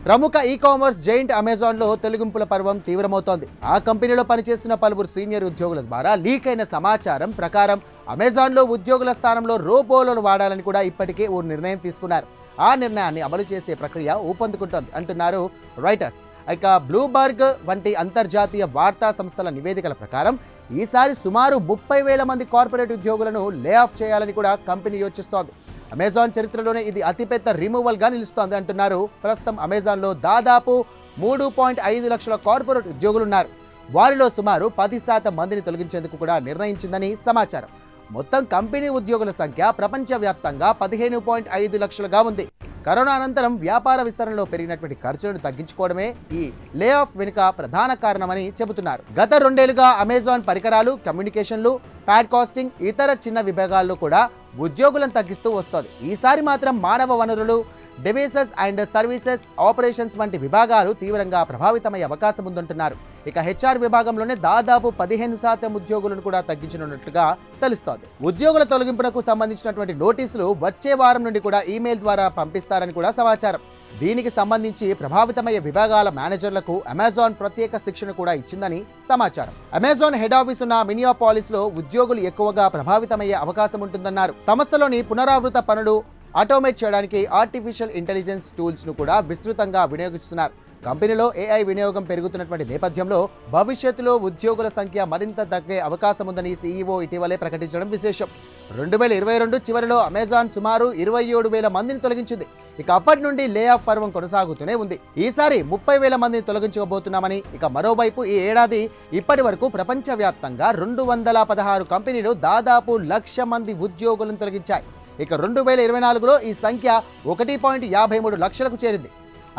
ప్రముఖ e commerce giant అమెజాన్లో తొలగింపుల పర్వం తీవ్రమవుతోంది. ఆ కంపెనీలో పనిచేస్తున్న పలువురు సీనియర్ ఉద్యోగుల ద్వారా లీక్ అయిన సమాచారం ప్రకారం అమెజాన్లో ఉద్యోగుల స్థానంలో రోబోలను వాడాలని కూడా ఇప్పటికే ఓ నిర్ణయం తీసుకున్నారు. ఆ నిర్ణయాన్ని అమలు చేసే ప్రక్రియ ఊపందుకుంటోంది అంటున్నారు రైటర్స్. ఇక బ్లూబర్గ్ వంటి అంతర్జాతీయ వార్తా సంస్థల నివేదికల ప్రకారం ఈసారి సుమారు 30,000 మంది కార్పొరేట్ ఉద్యోగులను లే ఆఫ్ చేయాలని కూడా కంపెనీ యోచిస్తోంది. అమెజాన్ చరిత్రలోనే ఇది అతిపెద్ద రిమూవల్గా నిలుస్తోంది అంటున్నారు. ప్రస్తుతం అమెజాన్లో దాదాపు 3.5 లక్షల కార్పొరేట్ ఉద్యోగులున్నారు. వారిలో సుమారు 10% మందిని తొలగించేందుకు కూడా నిర్ణయించిందని సమాచారం. మొత్తం కంపెనీ ఉద్యోగుల సంఖ్య ప్రపంచవ్యాప్తంగా 15.5 లక్షలుగా ఉంది. కరోనా అనంతరం వ్యాపార విస్తరణలో పెరిగినటువంటి ఖర్చులను తగ్గించుకోవడమే ఈ లే ఆఫ్ వెనుక ప్రధాన కారణమని చెబుతున్నారు. గత 2 ఏళ్లుగా అమెజాన్ పరికరాలు, కమ్యూనికేషన్లు, పాడ్కాస్టింగ్, ఇతర చిన్న విభాగాల్లో కూడా ఉద్యోగులను తగ్గిస్తూ వస్తోంది. ఈసారి మాత్రం మానవ వనరులు, డివైసెస్ అండ్ సర్వీసెస్, ఆపరేషన్స్ వంటి విభాగాలు తీవ్రంగా ప్రభావితమయ్యే అవకాశం ఉందంటున్నారు. ఇక హెచ్ఆర్ విభాగంలోనే దాదాపు 15% ఉద్యోగులను కూడా తగ్గించనున్నట్లుగా తెలుస్తోంది. ఉద్యోగుల తొలగింపునకు సంబంధించినటువంటి నోటీసులు వచ్చే వారం నుండి కూడా ఈమెయిల్ ద్వారా పంపిస్తారని కూడా సమాచారం. దీనికి సంబంధించి ప్రభావితమయ్యే విభాగాల మేనేజర్లకు అమెజాన్ ప్రత్యేక శిక్షణ కూడా ఇచ్చిందని సమాచారం. అమెజాన్ హెడ్ ఆఫీస్ ఉన్న మినియాపాలిస్ లో ఉద్యోగులు ఎక్కువగా ప్రభావితమయ్యే అవకాశం ఉంటుందన్నారు. సంస్థలోని పునరావృత పనులు ఆటోమేట్ చేయడానికి ఆర్టిఫిషియల్ ఇంటెలిజెన్స్ టూల్స్ ను కూడా విస్తృతంగా వినియోగిస్తున్నారు. కంపెనీలో ఏఐ వినియోగం పెరుగుతున్నటువంటి నేపథ్యంలో భవిష్యత్తులో ఉద్యోగుల సంఖ్య మరింత తగ్గే అవకాశం ఉందని సీఈఓ ఇటీవలే ప్రకటించడం విశేషం. 2022 చివరిలో అమెజాన్ సుమారు 27,000 మందిని తొలగించింది. ఇక అప్పటి నుండి లే ఆఫ్ పర్వం కొనసాగుతూనే ఉంది. ఈసారి 30,000 మందిని తొలగించబోతున్నామని, ఇక మరోవైపు ఈ ఏడాది ఇప్పటి వరకు ప్రపంచవ్యాప్తంగా 216 కంపెనీలు దాదాపు 1,00,000 మంది ఉద్యోగులను తొలగించాయి. ఇక 2024లో ఈ సంఖ్య 1.53 లక్షలకు చేరింది.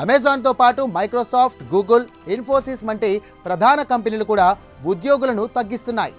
అమెజాన్తో పాటు మైక్రోసాఫ్ట్, గూగుల్, ఇన్ఫోసిస్ వంటి ప్రధాన కంపెనీలు కూడా ఉద్యోగులను తగ్గిస్తున్నాయి.